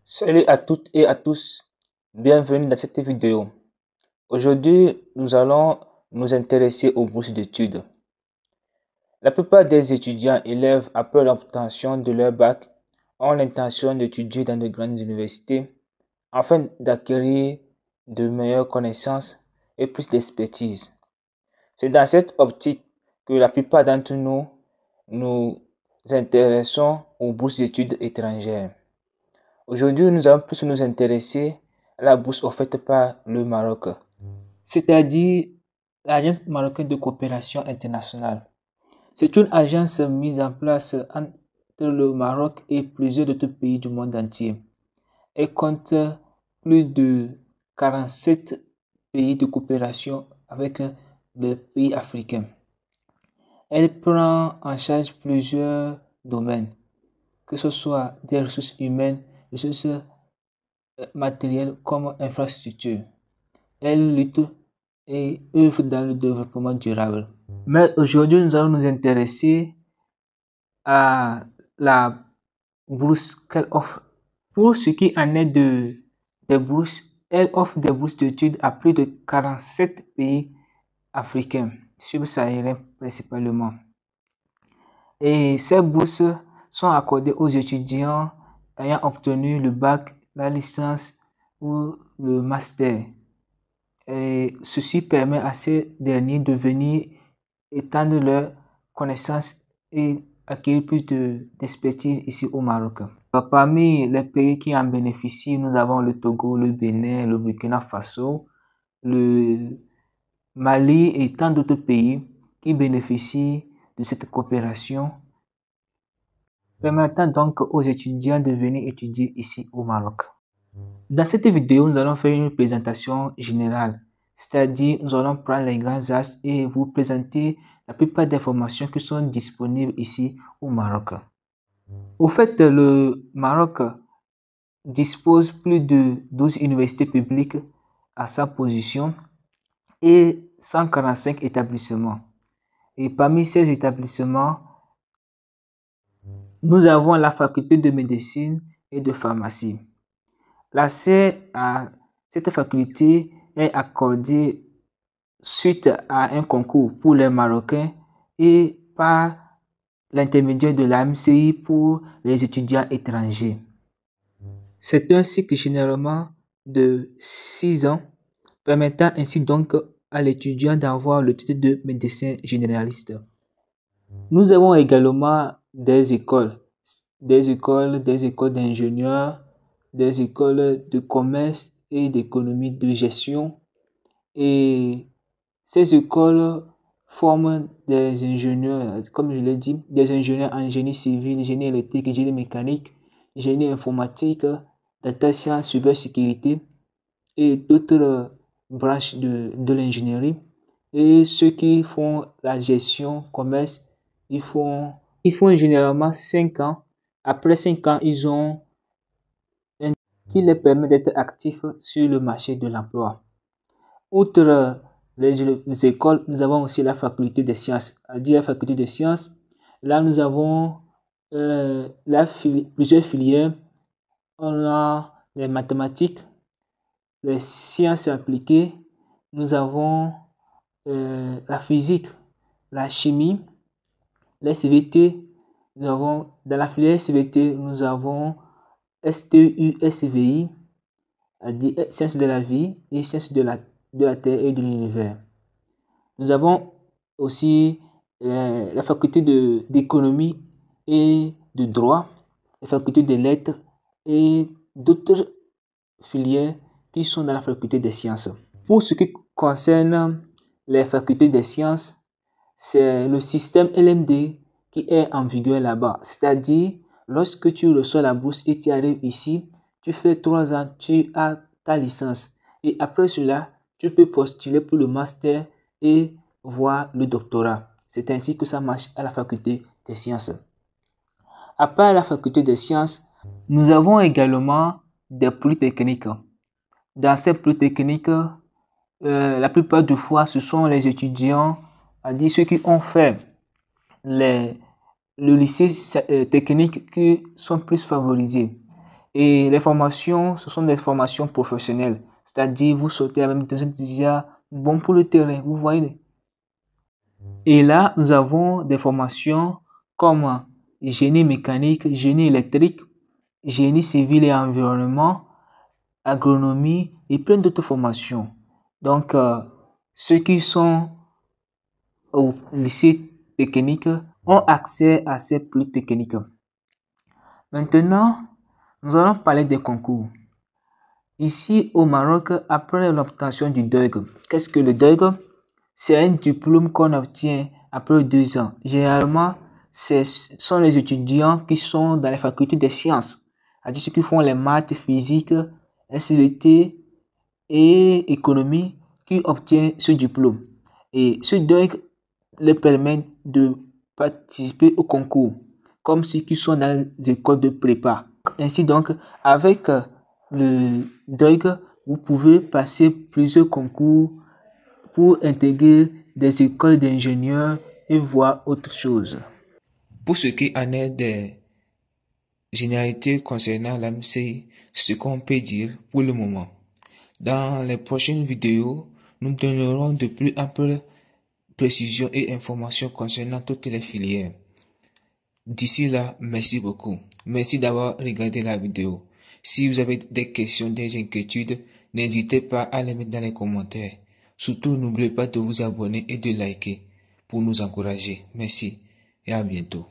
Salut à toutes et à tous, bienvenue dans cette vidéo. Aujourd'hui, nous allons nous intéresser aux bourses d'études. La plupart des étudiants élèves après l'obtention de leur bac ont l'intention d'étudier dans de grandes universités afin d'acquérir de meilleures connaissances et plus d'expertise. C'est dans cette optique que la plupart d'entre nous nous intéressons aux bourses d'études étrangères. Aujourd'hui, nous allons plus nous intéresser à la bourse offerte par le Maroc, c'est-à-dire l'Agence marocaine de coopération internationale. C'est une agence mise en place entre le Maroc et plusieurs autres pays du monde entier. Elle compte plus de 47 pays de coopération avec les pays africains. Elle prend en charge plusieurs domaines, que ce soit des ressources humaines, ressources matérielles comme infrastructure. Elle lutte et œuvre dans le développement durable. Mais aujourd'hui, nous allons nous intéresser à la bourse qu'elle offre. Pour ce qui en est des bourses, elle offre des bourses d'études à plus de 47 pays africains, subsahariens principalement. Et ces bourses sont accordées aux étudiants ayant obtenu le bac, la licence ou le master. Et ceci permet à ces derniers de venir étendre leurs connaissances et acquérir plus d'expertise ici au Maroc. Parmi les pays qui en bénéficient, nous avons le Togo, le Bénin, le Burkina Faso, le Mali et tant d'autres pays qui bénéficient de cette coopération, permettant donc aux étudiants de venir étudier ici au Maroc. Dans cette vidéo, nous allons faire une présentation générale, c'est-à-dire nous allons prendre les grands axes et vous présenter la plupart des informations qui sont disponibles ici au Maroc. Au fait, le Maroc dispose plus de 12 universités publiques à sa position et 145 établissements. Et parmi ces établissements, nous avons la faculté de médecine et de pharmacie. L'accès à cette faculté est accordé suite à un concours pour les Marocains et par l'intermédiaire de la MCI pour les étudiants étrangers. C'est un cycle généralement de 6 ans, permettant ainsi donc à l'étudiant d'avoir le titre de médecin généraliste. Nous avons également des écoles d'ingénieurs, des écoles de commerce et d'économie de gestion. Et ces écoles forment des ingénieurs, comme je l'ai dit, des ingénieurs en génie civil, génie électrique, génie mécanique, génie informatique, data science, cybersécurité et d'autres branches de l'ingénierie. Et ceux qui font la gestion, commerce, ils font généralement 5 ans. Après 5 ans, ils ont un qui les permet d'être actifs sur le marché de l'emploi. Outre les écoles, nous avons aussi la faculté des sciences. À dire la faculté des sciences, là nous avons plusieurs filières. On a les mathématiques, les sciences appliquées, nous avons la physique, la chimie, les CVT. Nous avons dans la filière CVT, nous avons STU, SVI, sciences de la vie et sciences de la Terre et de l'univers. Nous avons aussi la faculté d'économie et de droit, la faculté des lettres et d'autres filières qui sont dans la faculté des sciences. Pour ce qui concerne les facultés des sciences, c'est le système LMD qui est en vigueur là-bas. C'est-à-dire, lorsque tu reçois la bourse et tu arrives ici, tu fais 3 ans, tu as ta licence. Et après cela, tu peux postuler pour le master et voir le doctorat. C'est ainsi que ça marche à la faculté des sciences. Après la faculté des sciences, nous avons également des polytechniques. Dans ces polytechniques, la plupart du fois, ce sont les étudiants, c'est-à-dire ceux qui ont fait le lycée technique qui sont plus favorisés. Et les formations, ce sont des formations professionnelles. C'est-à-dire, vous sortez avec des gens déjà bons pour le terrain, vous voyez. Et là, nous avons des formations comme génie mécanique, génie électrique, génie civil et environnement, agronomie et plein d'autres formations. Donc, ceux qui sont au lycée technique ont accès à ces plus techniques. Maintenant, nous allons parler des concours. Ici au Maroc, après l'obtention du DEUG, qu'est-ce que le DEUG? C'est un diplôme qu'on obtient après 2 ans. Généralement, ce sont les étudiants qui sont dans les facultés des sciences, c'est-à-dire ceux qui font les maths, physique, SVT et économie qui obtiennent ce diplôme. Et ce DEUG leur permet de participer au concours, comme ceux qui sont dans les écoles de prépa. Ainsi donc, avec le DEUG, vous pouvez passer plusieurs concours pour intégrer des écoles d'ingénieurs et voir autre chose. Pour ce qui en est des généralités concernant l'AMCI, c'est ce qu'on peut dire pour le moment. Dans les prochaines vidéos, nous donnerons de plus amples précisions et informations concernant toutes les filières. D'ici là, merci beaucoup. Merci d'avoir regardé la vidéo. Si vous avez des questions, des inquiétudes, n'hésitez pas à les mettre dans les commentaires. Surtout, n'oubliez pas de vous abonner et de liker pour nous encourager. Merci et à bientôt.